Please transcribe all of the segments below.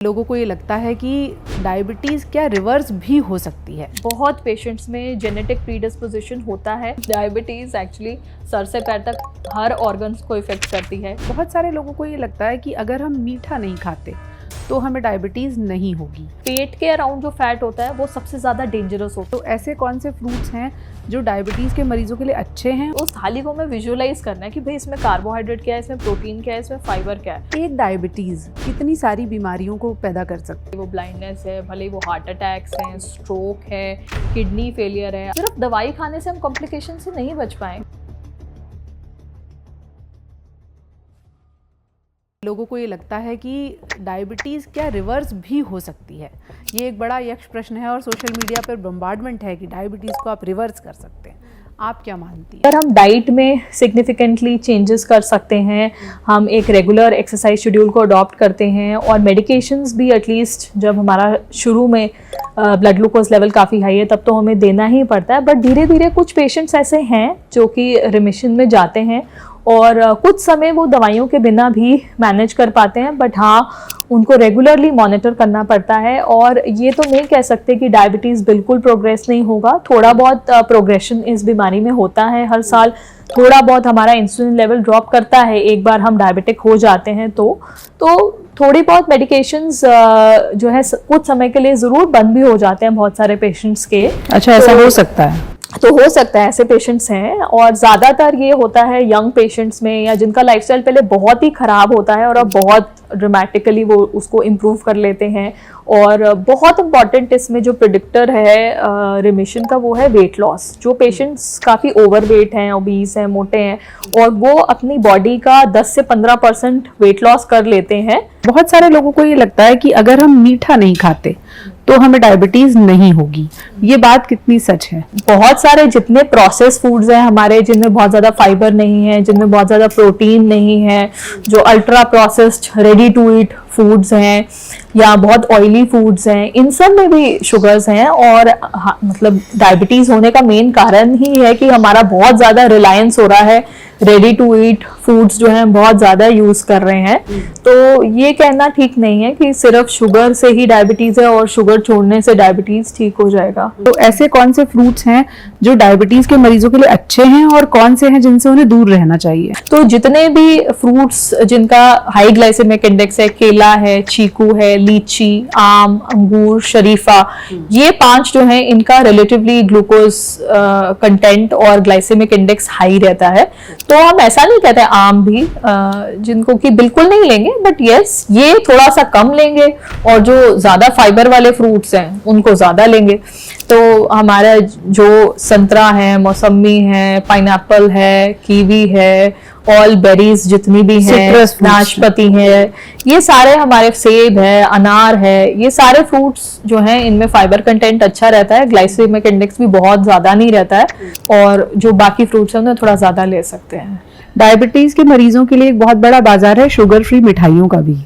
लोगों को ये लगता है कि डायबिटीज़ क्या रिवर्स भी हो सकती है। बहुत पेशेंट्स में जेनेटिक प्रीडिस्पोजिशन होता है। डायबिटीज़ एक्चुअली सर से पैर तक हर ऑर्गन्स को इफेक्ट करती है। बहुत सारे लोगों को ये लगता है कि अगर हम मीठा नहीं खाते तो हमें डायबिटीज़ नहीं होगी। पेट के अराउंड जो फैट होता है वो सबसे ज़्यादा डेंजरस होता तो ऐसे कौन से फ्रूट्स हैं जो डायबिटीज़ के मरीजों के लिए अच्छे हैं? है। उस थाली को हमें विजुअलाइज करना है कि भाई इसमें कार्बोहाइड्रेट क्या है, इसमें प्रोटीन क्या है, इसमें फाइबर क्या है। एक डायबिटीज़ कितनी सारी बीमारियों को पैदा कर सकती वो ब्लाइंडनेस है, भले ही वो हार्ट अटैक्स हैं, स्ट्रोक है, किडनी फेलियर है। सिर्फ दवाई खाने से हम कॉम्प्लिकेशन से नहीं बच पाए। लोगों को ये लगता है कि डायबिटीज़ क्या रिवर्स भी हो सकती है। ये एक बड़ा यक्ष प्रश्न है और सोशल मीडिया पर बम्बार्डमेंट है कि डायबिटीज़ को आप रिवर्स कर सकते हैं। आप क्या मानती हैं? अगर हम डाइट में सिग्निफिकेंटली चेंजेस कर सकते हैं, हम एक रेगुलर एक्सरसाइज शेड्यूल को अडॉप्ट करते हैं और मेडिकेशंस भी एटलीस्ट जब हमारा शुरू में ब्लड ग्लूकोज लेवल काफ़ी हाई है तब तो हमें देना ही पड़ता है। बट धीरे धीरे कुछ पेशेंट्स ऐसे हैं जो कि रिमिशन में जाते हैं और कुछ समय वो दवाइयों के बिना भी मैनेज कर पाते हैं। बट हाँ, उनको रेगुलरली मॉनिटर करना पड़ता है। और ये तो नहीं कह सकते कि डायबिटीज़ बिल्कुल प्रोग्रेस नहीं होगा। थोड़ा बहुत प्रोग्रेशन इस बीमारी में होता है। हर साल थोड़ा बहुत हमारा इंसुलिन लेवल ड्रॉप करता है एक बार हम डायबिटिक हो जाते हैं तो थोड़ी बहुत मेडिकेशंस जो है कुछ समय के लिए ज़रूर बंद भी हो जाते हैं बहुत सारे पेशेंट्स के। अच्छा, ऐसा हो सकता है? तो हो सकता है, ऐसे पेशेंट्स हैं। और ज़्यादातर ये होता है यंग पेशेंट्स में या जिनका लाइफस्टाइल पहले बहुत ही ख़राब होता है और अब बहुत ड्रामेटिकली वो उसको इम्प्रूव कर लेते हैं। और बहुत इम्पॉर्टेंट इसमें जो प्रिडिक्टर है रिमिशन का वो है वेट लॉस। जो पेशेंट्स काफ़ी ओवरवेट हैं, ओबीस हैं, मोटे हैं और वो अपनी बॉडी का 10 से 15% वेट लॉस कर लेते हैं। बहुत सारे लोगों को ये लगता है कि अगर हम मीठा नहीं खाते तो हमें डायबिटीज़ नहीं होगी। ये बात कितनी सच है? बहुत सारे जितने प्रोसेस फूड्स हैं हमारे, जिनमें बहुत ज़्यादा फाइबर नहीं है, जिनमें बहुत ज़्यादा प्रोटीन नहीं है, जो ultra processed ready to eat foods हैं या बहुत ऑयली फूड्स हैं, इन सब में भी शुगर्स हैं। और मतलब डायबिटीज़ होने का मेन कारण ही है कि हमारा बहुत ज़्यादा रिलायंस हो रहा है, रेडी टू ईट फूड्स जो हैं बहुत ज़्यादा यूज़ कर रहे हैं। तो ये कहना ठीक नहीं है कि सिर्फ शुगर से ही डायबिटीज़ है और शुगर छोड़ने से डायबिटीज़ ठीक हो जाएगा। तो ऐसे कौन से फ्रूट्स हैं जो डायबिटीज़ के मरीजों के लिए अच्छे हैं और कौन से हैं जिनसे उन्हें दूर रहना चाहिए? तो जितने भी फ्रूट्स जिनका हाई ग्लाइसेमिक इंडेक्स है, केला है, चीकू है, लीची, आम, अंगूर, शरीफा, ये 5 जो हैं इनका रिलेटिवली ग्लूकोज कंटेंट और ग्लाइसेमिक इंडेक्स हाई रहता है। तो हम ऐसा नहीं कहते आम भी जिनको कि बिल्कुल नहीं लेंगे, बट यस ये थोड़ा सा कम लेंगे और जो ज़्यादा फाइबर वाले फ्रूट्स हैं उनको ज़्यादा लेंगे। तो हमारा जो संतरा है, मौसमी है, पाइनएप्पल है, कीवी है, ऑल बेरीज जितनी भी हैं, नाशपाती है, ये सारे हमारे, सेब है, अनार है, ये सारे फ्रूट्स जो हैं इनमें फाइबर कंटेंट अच्छा रहता है, ग्लाइसेमिक इंडेक्स भी बहुत ज़्यादा नहीं रहता है और जो बाकी फ्रूट्स हैं उन्हें थोड़ा ज़्यादा ले सकते हैं। डायबिटीज़ के मरीजों के लिए एक बहुत बड़ा बाजार है शुगर फ्री मिठाइयों का भी।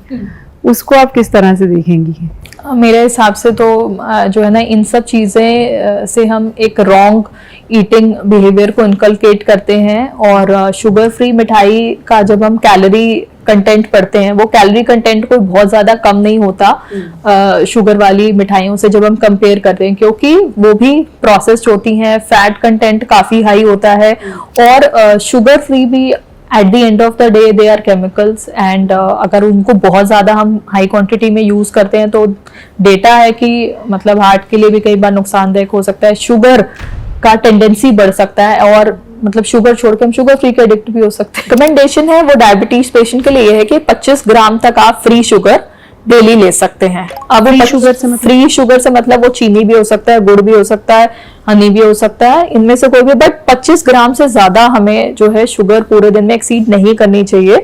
उसको आप किस तरह से देखेंगी? मेरे हिसाब से तो जो है ना, इन सब चीज़ें से हम एक रॉन्ग ईटिंग बिहेवियर को इनकलकेट करते हैं। और शुगर फ्री मिठाई का जब हम कैलोरी कंटेंट पढ़ते हैं, वो कैलोरी कंटेंट कोई बहुत ज़्यादा कम नहीं होता शुगर वाली मिठाइयों से जब हम कंपेयर करते हैं, क्योंकि वो भी प्रोसेस्ड होती हैं, फैट कंटेंट काफ़ी हाई होता है और शुगर फ्री भी at the end of the day they are chemicals. And अगर उनको बहुत ज़्यादा हम हाई क्वांटिटी में यूज़ करते हैं तो डेटा है कि मतलब हार्ट के लिए भी कई बार नुकसानदायक हो सकता है, शुगर का टेंडेंसी बढ़ सकता है और मतलब शुगर छोड़ के हम शुगर फ्री के एडिक्ट भी हो सकते हैं। रिकमेंडेशन है वो डायबिटीज पेशेंट के लिए ये है कि 25 ग्राम तक आप फ्री शुगर डेली ले सकते हैं। अब फ्री शुगर से मतलब वो चीनी भी हो सकता है, गुड़ भी हो सकता है, हनी भी हो सकता है, इनमें से कोई भी, बट 25 ग्राम से ज्यादा हमें जो है शुगर पूरे दिन में एक्सीड नहीं करनी चाहिए।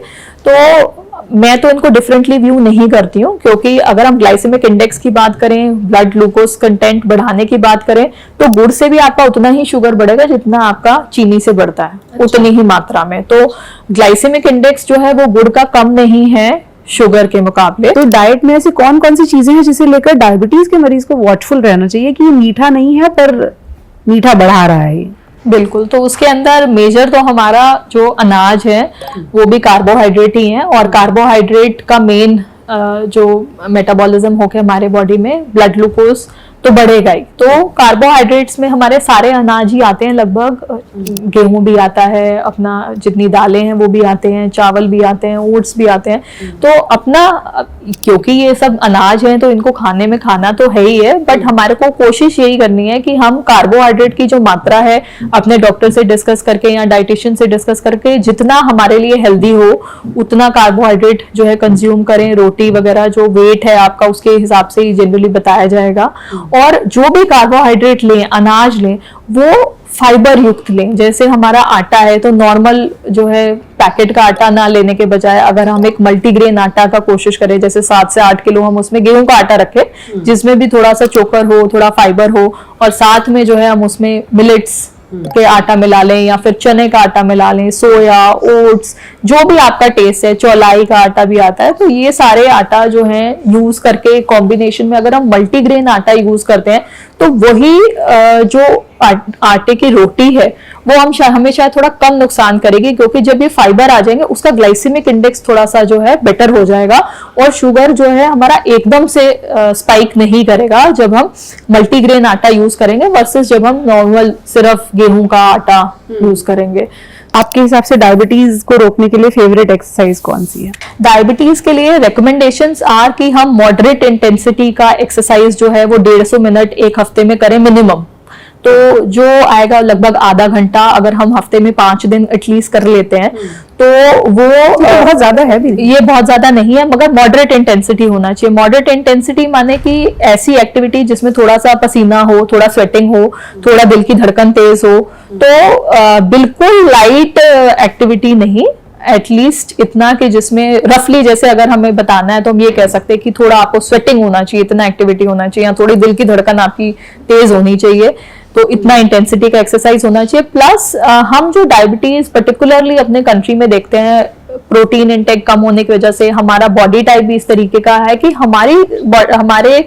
तो मैं तो इनको डिफरेंटली व्यू नहीं करती हूँ, क्योंकि अगर हम ग्लाइसेमिक इंडेक्स की बात करें, ब्लड ग्लूकोज कंटेंट बढ़ाने की बात करें, तो गुड़ से भी आपका उतना ही शुगर बढ़ेगा जितना आपका चीनी से बढ़ता है। अच्छा। उतनी ही मात्रा में। तो ग्लाइसेमिक इंडेक्स जो है वो गुड़ का कम नहीं है शुगर के मुकाबले। तो डाइट में ऐसी कौन कौन सी चीजें हैं जिसे लेकर डायबिटीज के मरीज को वॉचफुल रहना चाहिए कि ये मीठा नहीं है पर मीठा बढ़ा रहा है? बिल्कुल, तो उसके अंदर मेजर तो हमारा जो अनाज है वो भी कार्बोहाइड्रेट ही है और कार्बोहाइड्रेट का मेन जो मेटाबॉलिज्म होके हमारे बॉडी में ब्लड ग्लूकोज तो बढ़ेगा ही। तो कार्बोहाइड्रेट्स में हमारे सारे अनाज ही आते हैं लगभग, गेहूं भी आता है, अपना जितनी दालें हैं वो भी आते हैं, चावल भी आते हैं, ओट्स भी आते हैं। तो अपना, क्योंकि ये सब अनाज हैं तो इनको खाने में खाना तो है ही है, बट हमारे को कोशिश यही करनी है कि हम कार्बोहाइड्रेट की जो मात्रा है अपने डॉक्टर से डिस्कस करके या डाइटिशियन से डिस्कस करके जितना हमारे लिए हेल्दी हो उतना कार्बोहाइड्रेट जो है कंज्यूम करें। रोटी वगैरह जो वेट है आपका उसके हिसाब से ही जनरली बताया जाएगा, और जो भी कार्बोहाइड्रेट लें, अनाज लें, वो फाइबर युक्त लें। जैसे हमारा आटा है तो नॉर्मल जो है पैकेट का आटा ना लेने के बजाय अगर हम एक मल्टीग्रेन आटा का कोशिश करें, जैसे 7 से 8 किलो हम उसमें गेहूं का आटा रखें जिसमें भी थोड़ा सा चोकर हो, थोड़ा फाइबर हो, और साथ में जो है हम उसमें मिलेट्स के आटा मिला लें या फिर चने का आटा मिला लें, सोया, ओट्स, जो भी आपका टेस्ट है, चौलाई का आटा भी आता है। तो ये सारे आटा जो है यूज करके कॉम्बिनेशन में अगर हम मल्टीग्रेन आटा यूज करते हैं तो वही जो आटे की रोटी है वो हमें शायद थोड़ा कम नुकसान करेगी, क्योंकि जब ये फाइबर आ जाएंगे उसका ग्लाइसेमिक इंडेक्स थोड़ा सा जो है बेटर हो जाएगा, और शुगर जो है हमारा एकदम से स्पाइक नहीं करेगा जब हम मल्टीग्रेन आटा यूज करेंगे वर्सेस जब हम नॉर्मल सिर्फ गेहूं का आटा यूज करेंगे। आपके हिसाब से डायबिटीज को रोकने के लिए फेवरेट एक्सरसाइज कौन सी है? डायबिटीज के लिए रिकमेंडेशंस आर कि हम मॉडरेट इंटेंसिटी का एक्सरसाइज जो है वो 150 मिनट एक हफ्ते में करें मिनिमम। तो जो आएगा लगभग आधा घंटा, अगर हम हफ्ते में 5 दिन एटलीस्ट कर लेते हैं तो वो बहुत ज्यादा है भी, ये बहुत ज्यादा नहीं है, मगर मॉडरेट इंटेंसिटी होना चाहिए। मॉडरेट इंटेंसिटी माने कि ऐसी एक्टिविटी जिसमें थोड़ा सा पसीना हो, थोड़ा स्वेटिंग हो, थोड़ा दिल की धड़कन तेज हो। तो बिल्कुल लाइट एक्टिविटी नहीं, एटलीस्ट इतना कि जिसमें रफली, जैसे अगर हमें बताना है तो हम ये कह सकते हैं कि थोड़ा आपको स्वेटिंग होना चाहिए, इतना एक्टिविटी होना चाहिए, या थोड़ी दिल की धड़कन आपकी तेज होनी चाहिए, तो इतना इंटेंसिटी का एक्सरसाइज होना चाहिए। प्लस हम जो डायबिटीज पर्टिकुलरली अपने कंट्री में देखते हैं, प्रोटीन इंटेक कम होने की वजह से हमारा बॉडी टाइप भी इस तरीके का है कि हमारे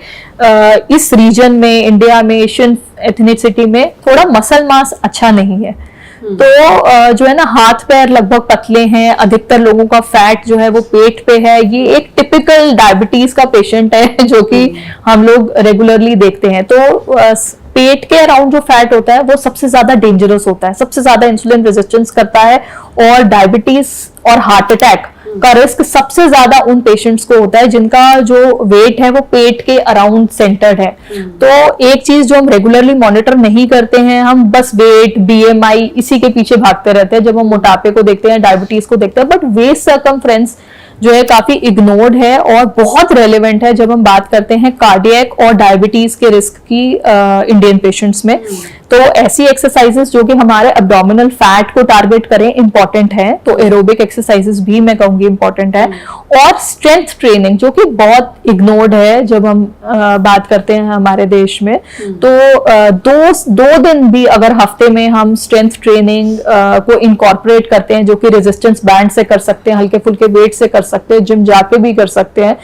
इस रीजन में, इंडिया में, एशियन एथनिसिटी में थोड़ा मसल मास अच्छा नहीं है। तो जो है ना, हाथ पैर लगभग पतले हैं, अधिकतर लोगों का फैट जो है वो पेट पे है। ये एक टिपिकल डायबिटीज का पेशेंट है जो कि हम लोग रेगुलरली देखते हैं। तो पेट के अराउंड जो फैट होता है वो सबसे ज्यादा डेंजरस होता है, सबसे ज्यादा इंसुलिन रेजिस्टेंस करता है, और डायबिटीज और हार्ट अटैक का रिस्क सबसे ज्यादा उन पेशेंट्स को होता है जिनका जो वेट है वो पेट के अराउंड सेंटर्ड है। तो एक चीज जो हम रेगुलरली मॉनिटर नहीं करते हैं, हम बस वेट, बीएमआई इसी के पीछे भागते रहते हैं जब हम मोटापे को देखते हैं, डायबिटीज को देखते हैं, बट वेस्ट सर्कमफ्रेंस जो है काफी इग्नोर्ड है और बहुत रेलेवेंट है जब हम बात करते हैं कार्डियक और डायबिटीज के रिस्क की इंडियन पेशेंट्स में। तो ऐसी एक्सरसाइजेस जो कि हमारे एब्डोमिनल फैट को टारगेट करें इंपॉर्टेंट है, तो एरोबिक एक्सरसाइजेस भी मैं कहूंगी इंपॉर्टेंट है, और स्ट्रेंथ ट्रेनिंग जो कि बहुत इग्नोर्ड है जब हम बात करते हैं हमारे देश में। तो दो दिन भी अगर हफ्ते में हम स्ट्रेंथ ट्रेनिंग को इनकॉर्पोरेट करते हैं, जो कि रेजिस्टेंस बैंड से कर सकते हैं, हल्के फुल्के वेट से कर सकते हैं, जिम जाके भी कर सकते हैं,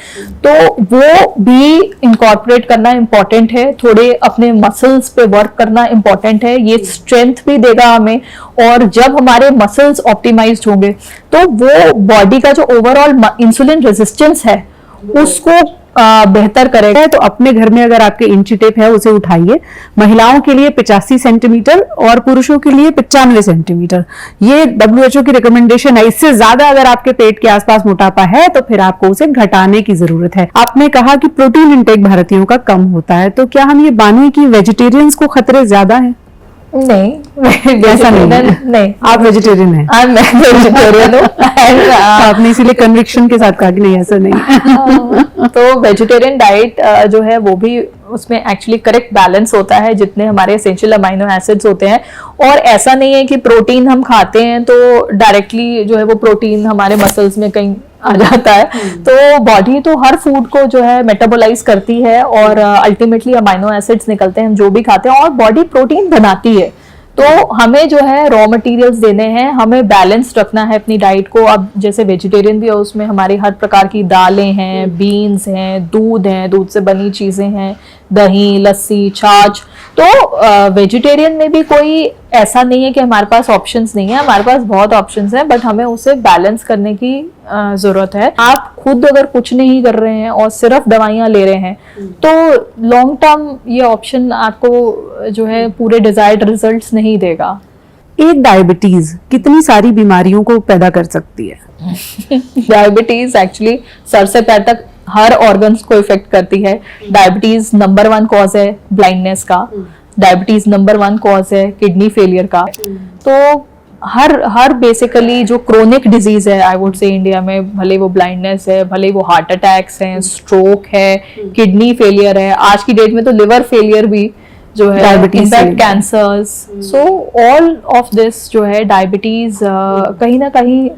तो वो भी इनकॉर्पोरेट करना इंपॉर्टेंट है। थोड़े अपने मसल्स पे वर्क करना इंपॉर्टेंट है, ये स्ट्रेंथ भी देगा हमें, और जब हमारे मसल्स ऑप्टिमाइज्ड होंगे तो वो बॉडी का जो ओवरऑल इंसुलिन रेजिस्टेंस है उसको बेहतर करेगा। तो अपने घर में अगर आपके इंची टेप है उसे उठाइए। महिलाओं के लिए 85 सेंटीमीटर और पुरुषों के लिए 95 सेंटीमीटर, ये WHO की रिकमेंडेशन है। इससे ज्यादा अगर आपके पेट के आसपास मोटापा है तो फिर आपको उसे घटाने की जरूरत है। आपने कहा कि प्रोटीन इंटेक भारतीयों का कम होता है, तो क्या हम ये माने कि वेजिटेरियंस को खतरे ज्यादा है? नहीं, ऐसा नहीं। आप वेजिटेरियन हैं? मैं वेजिटेरियन हूँ। आपने इसीलिए कन्विक्शन के साथ कहा कि नहीं ऐसा नहीं। तो वेजिटेरियन डाइट जो है वो भी, उसमें एक्चुअली करेक्ट बैलेंस होता है जितने हमारे एसेंशियल अमाइनो एसिड्स होते हैं, और ऐसा नहीं है कि प्रोटीन हम खाते हैं तो डायरेक्टली जो है वो प्रोटीन हमारे मसल्स में कहीं आ जाता है। तो बॉडी तो हर फूड को जो है मेटाबोलाइज करती है और अल्टीमेटली अमाइनो एसिड्स निकलते हैं हम जो भी खाते हैं, और बॉडी प्रोटीन बनाती है। तो हमें जो है रॉ मटेरियल्स देने हैं, हमें बैलेंस रखना है अपनी डाइट को। अब जैसे वेजिटेरियन भी है, उसमें हमारी हर प्रकार की दालें हैं, बीन्स हैं, दूध से बनी चीजें हैं, दही, लस्सी, छाछ। तो वेजिटेरियन में भी कोई ऐसा नहीं है कि हमारे पास ऑप्शंस नहीं है, हमारे पास बहुत ऑप्शंस हैं, बट हमें उसे बैलेंस करने की जरूरत है। आप खुद अगर कुछ नहीं कर रहे हैं और सिर्फ दवाइयां ले रहे हैं तो लॉन्ग टर्म ये ऑप्शन आपको जो है पूरे डिजायर्ड रिजल्ट्स नहीं देगा। एक डायबिटीज कितनी सारी बीमारियों को पैदा कर सकती है? डायबिटीज एक्चुअली सर से पैर तक हर ऑर्गन्स को इफेक्ट करती है। डायबिटीज नंबर 1 कॉज है ब्लाइंडनेस का, डायबिटीज नंबर 1 कॉज है किडनी फेलियर का। तो हर बेसिकली जो क्रोनिक डिजीज है आई वुड से इंडिया में, भले वो ब्लाइंडनेस है, भले वो हार्ट अटैक्स हैं, स्ट्रोक है, किडनी फेलियर है, आज की डेट में तो लिवर फेलियर भी जो है, in fact cancers. So all of this जो है डायबिटीज कहीं ना कहीं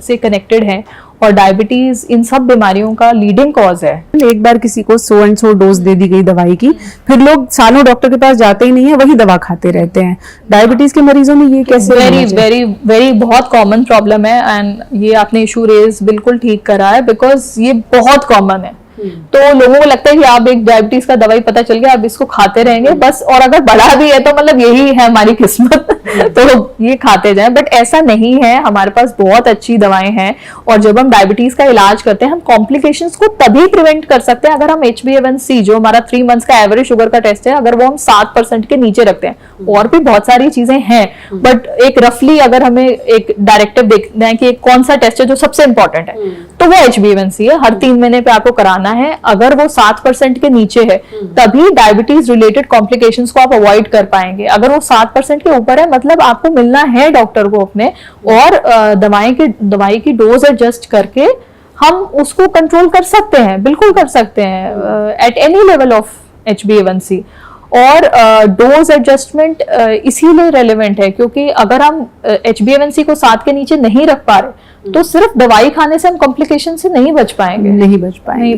से कनेक्टेड है और डायबिटीज इन सब बीमारियों का लीडिंग कॉज है। एक बार किसी को 100 and 100 डोज दे दी गई दवाई की, फिर लोग सालों डॉक्टर के पास जाते ही नहीं है, वही दवा खाते रहते हैं। डायबिटीज के मरीजों में ये कैसे? वेरी बहुत कॉमन प्रॉब्लम है एंड ये आपने इशू रेज बिल्कुल ठीक करा है, बिकॉज ये बहुत कॉमन है। तो लोगों को लगता है कि आप एक डायबिटीज का दवाई पता चल गया, आप इसको खाते रहेंगे बस, और अगर बढ़ा भी है तो मतलब यही है हमारी किस्मत तो ये खाते जाएं, बट ऐसा नहीं है। हमारे पास बहुत अच्छी दवाएं हैं और जब हम डायबिटीज का इलाज करते हैं हम कॉम्प्लिकेशंस को तभी प्रिवेंट कर सकते हैं अगर हम HbA1c जो हमारा 3 मंथ्स का एवरेज शुगर का टेस्ट है, अगर वो हम 7% के नीचे रखते हैं। और भी बहुत सारी चीजें हैं, बट एक रफली अगर हमें एक डायरेक्टिव देखना है कि कौन सा टेस्ट है जो सबसे इंपॉर्टेंट है, तो वो HbA1c है। हर 3 महीने पे आपको कराना है। अगर वो 7% के नीचे है तभी डायबिटीज रिलेटेड कॉम्प्लिकेशंस को आप अवॉइड कर पाएंगे। अगर वो 7% के ऊपर है मतलब आपको मिलना है डॉक्टर को अपने, और दवाई की डोज एडजस्ट करके हम उसको कंट्रोल कर सकते हैं, बिल्कुल कर सकते हैं at any level of HbA1c। और डोज एडजस्टमेंट इसीलिए रेलेवेंट है क्योंकि अगर हम HbA1c को 7 के नीचे नहीं रख पा रहे तो सिर्फ दवाई खाने से हम कॉम्प्लिकेशन से नहीं बच पाएंगे।